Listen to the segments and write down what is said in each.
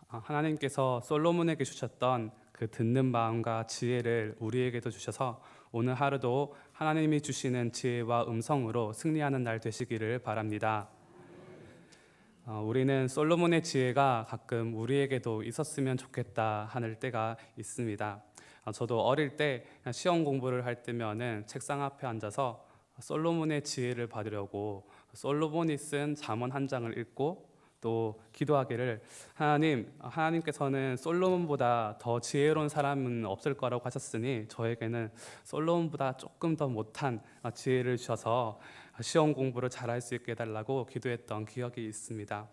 하나님께서 솔로몬에게 주셨던 그 듣는 마음과 지혜를 우리에게도 주셔서 오늘 하루도 하나님이 주시는 지혜와 음성으로 승리하는 날 되시기를 바랍니다. 우리는 솔로몬의 지혜가 가끔 우리에게도 있었으면 좋겠다 하는 때가 있습니다. 저도 어릴 때 시험 공부를 할 때면은 책상 앞에 앉아서 솔로몬의 지혜를 받으려고 솔로몬이 쓴 잠언 한 장을 읽고 또 기도하기를, 하나님께서는 솔로몬보다 더 지혜로운 사람은 없을 거라고 하셨으니 저에게는 솔로몬보다 조금 더 못한 지혜를 주셔서 시험 공부를 잘할 수 있게 해달라고 기도했던 기억이 있습니다.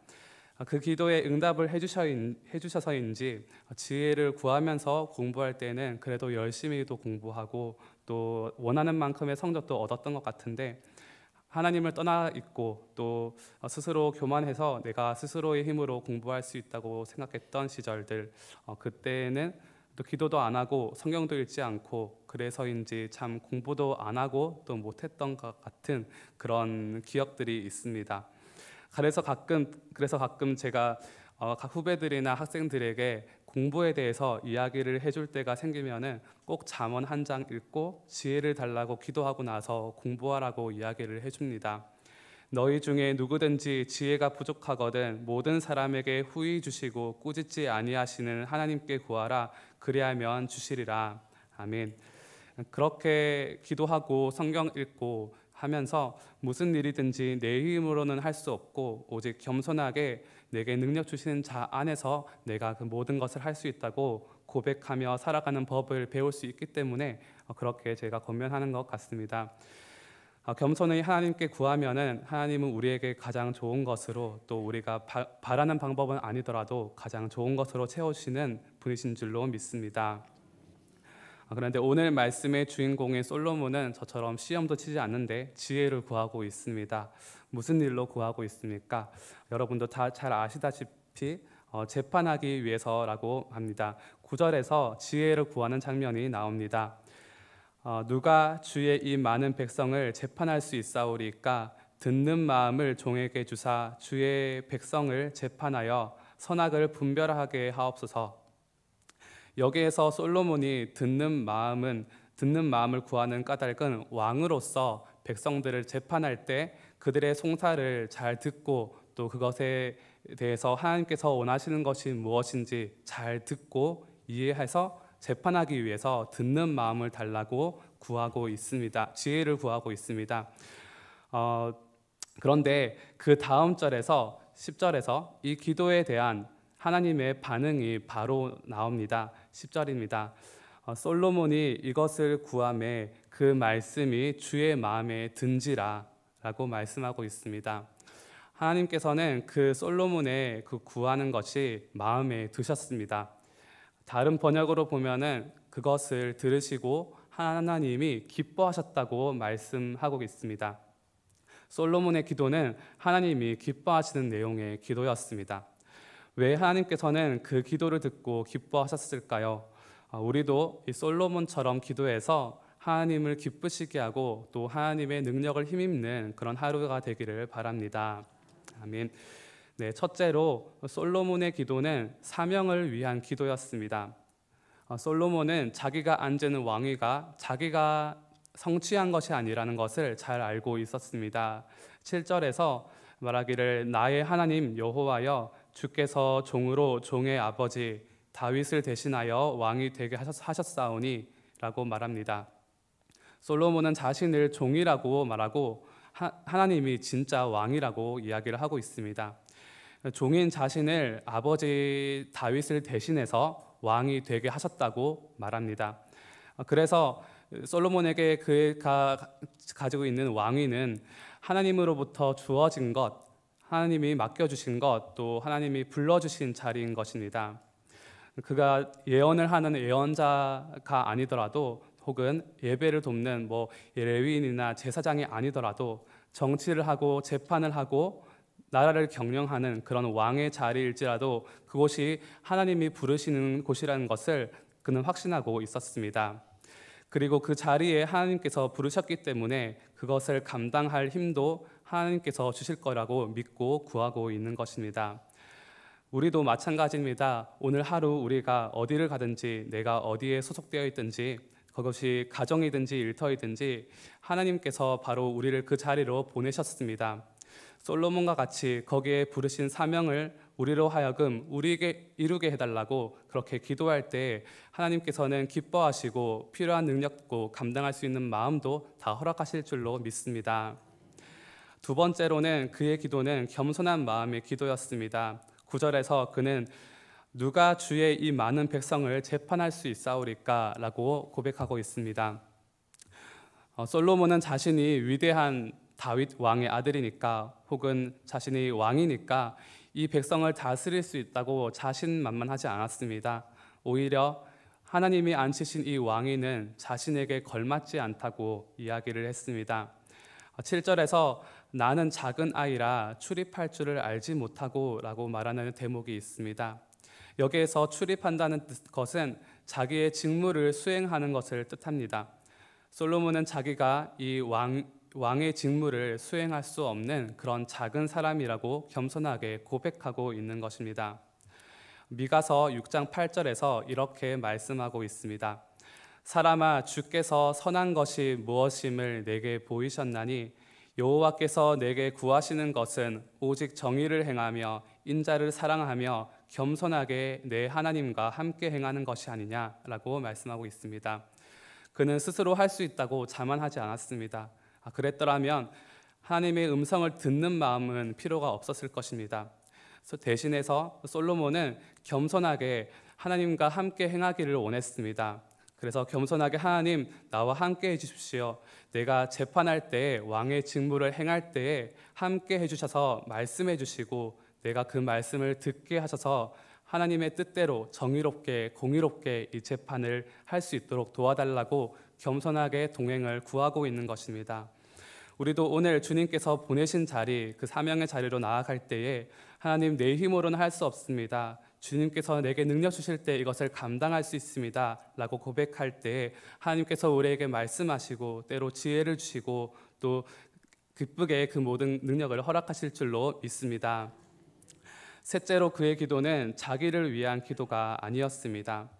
그 기도에 응답을 해주셔서인지 지혜를 구하면서 공부할 때는 그래도 열심히도 공부하고 또 원하는 만큼의 성적도 얻었던 것 같은데, 하나님을 떠나 있고 또 스스로 교만해서 내가 스스로의 힘으로 공부할 수 있다고 생각했던 시절들, 그때는 또 기도도 안 하고 성경도 읽지 않고 그래서인지 참 공부도 안 하고 또 못했던 것 같은 그런 기억들이 있습니다. 그래서 가끔 제가 각 후배들이나 학생들에게 공부에 대해서 이야기를 해줄 때가 생기면은 꼭 잠언 한 장 읽고 지혜를 달라고 기도하고 나서 공부하라고 이야기를 해줍니다. 너희 중에 누구든지 지혜가 부족하거든 모든 사람에게 후히 주시고 꾸짖지 아니하시는 하나님께 구하라. 그리하면 주시리라. 아멘. 그렇게 기도하고 성경 읽고 하면서 무슨 일이든지 내 힘으로는 할 수 없고 오직 겸손하게 내게 능력 주시는 자 안에서 내가 그 모든 것을 할 수 있다고 고백하며 살아가는 법을 배울 수 있기 때문에 그렇게 제가 권면하는 것 같습니다. 겸손히 하나님께 구하면은 하나님은 우리에게 가장 좋은 것으로, 또 우리가 바라는 방법은 아니더라도 가장 좋은 것으로 채워주시는 분이신 줄로 믿습니다. 그런데 오늘 말씀의 주인공인 솔로몬은 저처럼 시험도 치지 않는데 지혜를 구하고 있습니다. 무슨 일로 구하고 있습니까? 여러분도 다 잘 아시다시피 재판하기 위해서라고 합니다. 9절에서 지혜를 구하는 장면이 나옵니다. 누가 주의 이 많은 백성을 재판할 수 있사오리까? 듣는 마음을 종에게 주사 주의 백성을 재판하여 선악을 분별하게 하옵소서. 여기에서 솔로몬이 듣는 마음을 구하는 까닭은 왕으로서 백성들을 재판할 때 그들의 송사를 잘 듣고 또 그것에 대해서 하나님께서 원하시는 것이 무엇인지 잘 듣고 이해해서 재판하기 위해서 듣는 마음을 달라고 구하고 있습니다. 지혜를 구하고 있습니다. 그런데 그 다음 절에서 10절에서 이 기도에 대한 하나님의 반응이 바로 나옵니다. 10절입니다. 솔로몬이 이것을 구하매 그 말씀이 주의 마음에 든지라 라고 말씀하고 있습니다. 하나님께서는 그 솔로몬의 그 구하는 것이 마음에 드셨습니다. 다른 번역으로 보면은 그것을 들으시고 하나님이 기뻐하셨다고 말씀하고 있습니다. 솔로몬의 기도는 하나님이 기뻐하시는 내용의 기도였습니다. 왜 하나님께서는 그 기도를 듣고 기뻐하셨을까요? 우리도 이 솔로몬처럼 기도해서 하나님을 기쁘시게 하고 또 하나님의 능력을 힘입는 그런 하루가 되기를 바랍니다. 아멘. 네, 첫째로 솔로몬의 기도는 사명을 위한 기도였습니다. 솔로몬은 자기가 앉는 왕위가 자기가 성취한 것이 아니라는 것을 잘 알고 있었습니다. 7절에서 말하기를 나의 하나님 여호와여 주께서 종으로 종의 아버지 다윗을 대신하여 왕이 되게 하셨사오니 라고 말합니다. 솔로몬은 자신을 종이라고 말하고 하나님이 진짜 왕이라고 이야기를 하고 있습니다. 종인 자신을 아버지 다윗을 대신해서 왕이 되게 하셨다고 말합니다. 그래서 솔로몬에게 그가 가지고 있는 왕위는 하나님으로부터 주어진 것, 하나님이 맡겨주신 것, 또 하나님이 불러주신 자리인 것입니다. 그가 예언을 하는 예언자가 아니더라도 혹은 예배를 돕는 레위인이나 제사장이 아니더라도 정치를 하고 재판을 하고 나라를 경영하는 그런 왕의 자리일지라도 그곳이 하나님이 부르시는 곳이라는 것을 그는 확신하고 있었습니다. 그리고 그 자리에 하나님께서 부르셨기 때문에 그것을 감당할 힘도 하나님께서 주실 거라고 믿고 구하고 있는 것입니다. 우리도 마찬가지입니다. 오늘 하루 우리가 어디를 가든지 내가 어디에 소속되어 있든지 그것이 가정이든지 일터이든지 하나님께서 바로 우리를 그 자리로 보내셨습니다. 솔로몬과 같이 거기에 부르신 사명을 우리로 하여금 우리에게 이루게 해달라고 그렇게 기도할 때 하나님께서는 기뻐하시고 필요한 능력도 감당할 수 있는 마음도 다 허락하실 줄로 믿습니다. 두 번째로는 그의 기도는 겸손한 마음의 기도였습니다. 9절에서 그는 누가 주의 이 많은 백성을 재판할 수 있사오리까 라고 고백하고 있습니다. 솔로몬은 자신이 위대한 다윗 왕의 아들이니까 혹은 자신이 왕이니까 이 백성을 다스릴 수 있다고 자신만만하지 않았습니다. 오히려 하나님이 앉히신 이 왕위는 자신에게 걸맞지 않다고 이야기를 했습니다. 7절에서 나는 작은 아이라 출입할 줄을 알지 못하고 라고 말하는 대목이 있습니다. 여기에서 출입한다는 것은 자기의 직무를 수행하는 것을 뜻합니다. 솔로몬은 자기가 이 왕의 직무를 수행할 수 없는 그런 작은 사람이라고 겸손하게 고백하고 있는 것입니다. 미가서 6장 8절에서 이렇게 말씀하고 있습니다. 사람아, 주께서 선한 것이 무엇임을 내게 보이셨나니 여호와께서 내게 구하시는 것은 오직 정의를 행하며 인자를 사랑하며 겸손하게 내 하나님과 함께 행하는 것이 아니냐라고 말씀하고 있습니다. 그는 스스로 할 수 있다고 자만하지 않았습니다. 그랬더라면 하나님의 음성을 듣는 마음은 필요가 없었을 것입니다. 대신해서 솔로몬은 겸손하게 하나님과 함께 행하기를 원했습니다. 그래서 겸손하게 하나님, 나와 함께 해주십시오. 내가 재판할 때 왕의 직무를 행할 때에 함께 해주셔서 말씀해 주시고 내가 그 말씀을 듣게 하셔서 하나님의 뜻대로 정의롭게 공의롭게 이 재판을 할 수 있도록 도와달라고 겸손하게 동행을 구하고 있는 것입니다. 우리도 오늘 주님께서 보내신 자리, 그 사명의 자리로 나아갈 때에 하나님, 내 힘으로는 할 수 없습니다. 주님께서 내게 능력 주실 때 이것을 감당할 수 있습니다 라고 고백할 때 하나님께서 우리에게 말씀하시고 때로 지혜를 주시고 또 기쁘게 그 모든 능력을 허락하실 줄로 믿습니다. 셋째로 그의 기도는 자기를 위한 기도가 아니었습니다.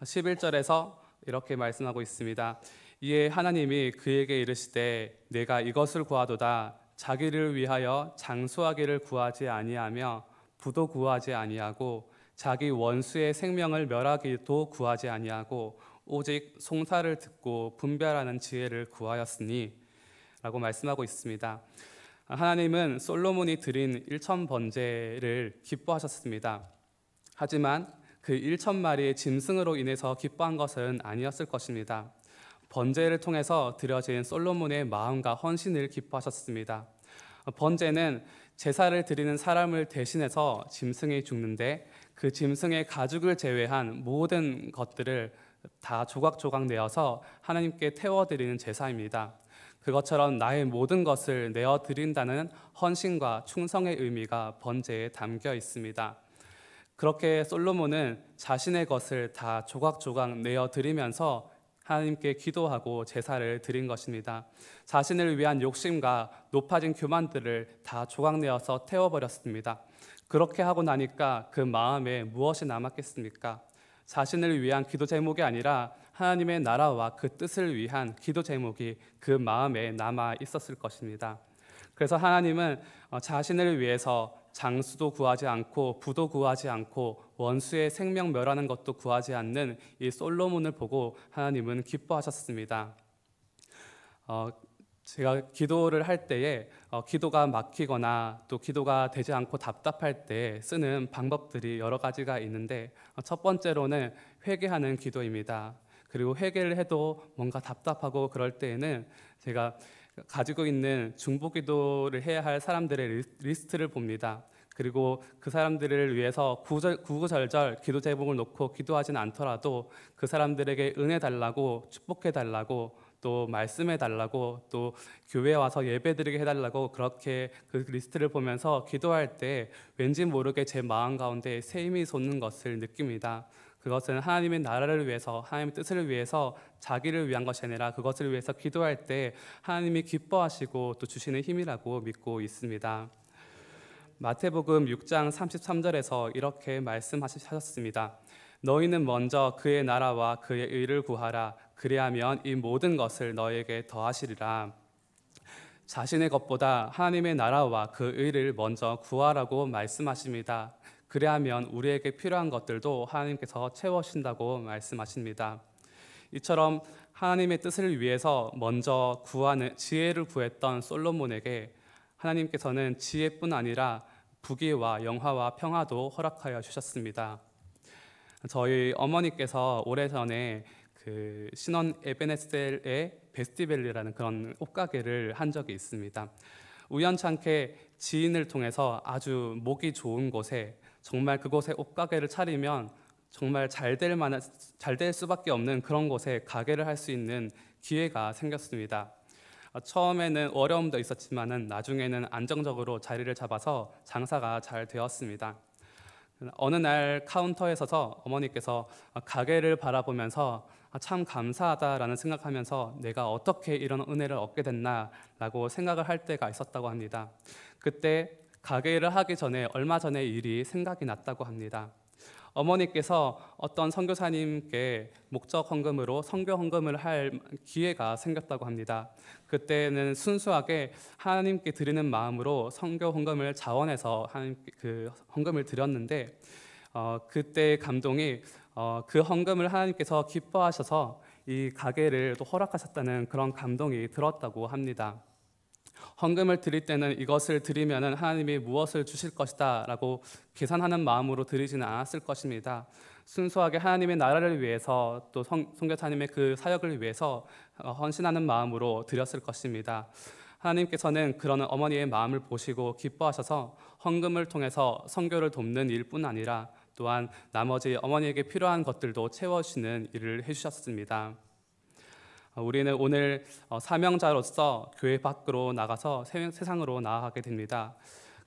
11절에서 이렇게 말씀하고 있습니다. 이에 하나님이 그에게 이르시되 내가 이것을 구하도다. 자기를 위하여 장수하기를 구하지 아니하며 부도 구하지 아니하고 자기 원수의 생명을 멸하기도 구하지 아니하고 오직 송사를 듣고 분별하는 지혜를 구하였으니 라고 말씀하고 있습니다. 하나님은 솔로몬이 드린 1천 번제를 기뻐하셨습니다. 하지만 그 1천 마리의 짐승으로 인해서 기뻐한 것은 아니었을 것입니다. 번제를 통해서 드려진 솔로몬의 마음과 헌신을 기뻐하셨습니다. 번제는 제사를 드리는 사람을 대신해서 짐승이 죽는데 그 짐승의 가죽을 제외한 모든 것들을 다 조각조각 내어서 하나님께 태워드리는 제사입니다. 그것처럼 나의 모든 것을 내어드린다는 헌신과 충성의 의미가 번제에 담겨 있습니다. 그렇게 솔로몬은 자신의 것을 다 조각조각 내어드리면서 하나님께 기도하고 제사를 드린 것입니다. 자신을 위한 욕심과 높아진 교만들을 다 조각내어서 태워버렸습니다. 그렇게 하고 나니까 그 마음에 무엇이 남았겠습니까? 자신을 위한 기도 제목이 아니라 하나님의 나라와 그 뜻을 위한 기도 제목이 그 마음에 남아 있었을 것입니다. 그래서 하나님은 자신을 위해서 장수도 구하지 않고 부도 구하지 않고 원수의 생명 멸하는 것도 구하지 않는 이 솔로몬을 보고 하나님은 기뻐하셨습니다. 제가 기도를 할 때에 기도가 막히거나 또 기도가 되지 않고 답답할 때 쓰는 방법들이 여러 가지가 있는데 첫 번째로는 회개하는 기도입니다. 그리고 회개를 해도 뭔가 답답하고 그럴 때에는 제가 가지고 있는 중보기도를 해야 할 사람들의 리스트를 봅니다. 그리고 그 사람들을 위해서 구구절절 기도 제목을 놓고 기도하진 않더라도 그 사람들에게 은혜 달라고 축복해 달라고 또 말씀해 달라고 또 교회에 와서 예배드리게 해달라고 그렇게 그 리스트를 보면서 기도할 때 왠지 모르게 제 마음 가운데 새 힘이 솟는 것을 느낍니다. 그것은 하나님의 나라를 위해서 하나님의 뜻을 위해서 자기를 위한 것이 아니라 그것을 위해서 기도할 때 하나님이 기뻐하시고 또 주시는 힘이라고 믿고 있습니다. 마태복음 6장 33절에서 이렇게 말씀하셨습니다. 너희는 먼저 그의 나라와 그의 의를 구하라. 그리하면 이 모든 것을 너희에게 더하시리라. 자신의 것보다 하나님의 나라와 그 의를 먼저 구하라고 말씀하십니다. 그리하면 우리에게 필요한 것들도 하나님께서 채워주신다고 말씀하십니다. 이처럼 하나님의 뜻을 위해서 먼저 구하는 지혜를 구했던 솔로몬에게 하나님께서는 지혜뿐 아니라 부귀와 영화와 평화도 허락하여 주셨습니다. 저희 어머니께서 오래전에 그 신원 에베네셀의 베스티벨리라는 그런 옷가게를 한 적이 있습니다. 우연찮게 지인을 통해서 아주 목이 좋은 곳에 정말 그곳에 옷가게를 차리면 정말 잘 될 수밖에 없는 그런 곳에 가게를 할 수 있는 기회가 생겼습니다. 처음에는 어려움도 있었지만은 나중에는 안정적으로 자리를 잡아서 장사가 잘 되었습니다. 어느 날 카운터에 서서 어머니께서 가게를 바라보면서 참 감사하다라는 생각하면서 내가 어떻게 이런 은혜를 얻게 됐나라고 생각을 할 때가 있었다고 합니다. 그때 가게를 하기 전에 얼마 전의 일이 생각이 났다고 합니다. 어머니께서 어떤 선교사님께 목적 헌금으로 선교 헌금을 할 기회가 생겼다고 합니다. 그때는 순수하게 하나님께 드리는 마음으로 선교 헌금을 자원해서 하나님께 그 헌금을 드렸는데 그때의 감동이 그 헌금을 하나님께서 기뻐하셔서 이 가게를 또 허락하셨다는 그런 감동이 들었다고 합니다. 헌금을 드릴 때는 이것을 드리면은 하나님이 무엇을 주실 것이다 라고 계산하는 마음으로 드리지는 않았을 것입니다. 순수하게 하나님의 나라를 위해서 또 선교사님의 그 사역을 위해서 헌신하는 마음으로 드렸을 것입니다. 하나님께서는 그런 어머니의 마음을 보시고 기뻐하셔서 헌금을 통해서 선교를 돕는 일뿐 아니라 또한 나머지 어머니에게 필요한 것들도 채워주시는 일을 해주셨습니다. 우리는 오늘 사명자로서 교회 밖으로 나가서 세상으로 나아가게 됩니다.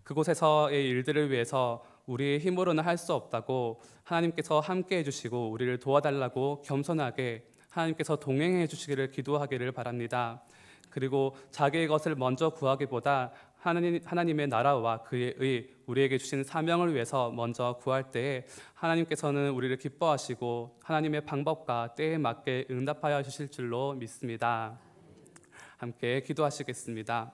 그곳에서의 일들을 위해서 우리의 힘으로는 할 수 없다고 하나님께서 함께 해주시고 우리를 도와달라고 겸손하게 하나님께서 동행해 주시기를 기도하기를 바랍니다. 그리고 자기의 것을 먼저 구하기보다 하나님의 나라와 그의 의, 우리에게 주신 사명을 위해서 먼저 구할 때에 하나님께서는 우리를 기뻐하시고 하나님의 방법과 때에 맞게 응답하여 주실 줄로 믿습니다. 함께 기도하시겠습니다.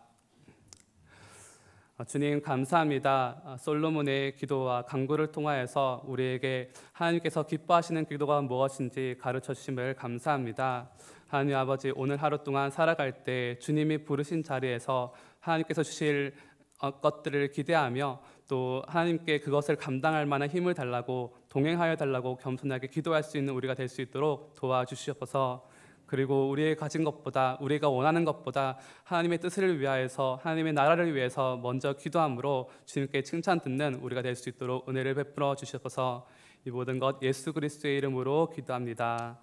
주님 감사합니다. 솔로몬의 기도와 간구를 통하여서 우리에게 하나님께서 기뻐하시는 기도가 무엇인지 가르쳐 주심을 감사합니다. 하나님 아버지, 오늘 하루 동안 살아갈 때 주님이 부르신 자리에서 하나님께서 주실 것들을 기대하며 또 하나님께 그것을 감당할 만한 힘을 달라고 동행하여 달라고 겸손하게 기도할 수 있는 우리가 될 수 있도록 도와주시옵소서. 그리고 우리의 가진 것보다 우리가 원하는 것보다 하나님의 뜻을 위하여서 하나님의 나라를 위해서 먼저 기도함으로 주님께 칭찬 듣는 우리가 될 수 있도록 은혜를 베풀어 주시옵소서. 이 모든 것 예수 그리스도의 이름으로 기도합니다.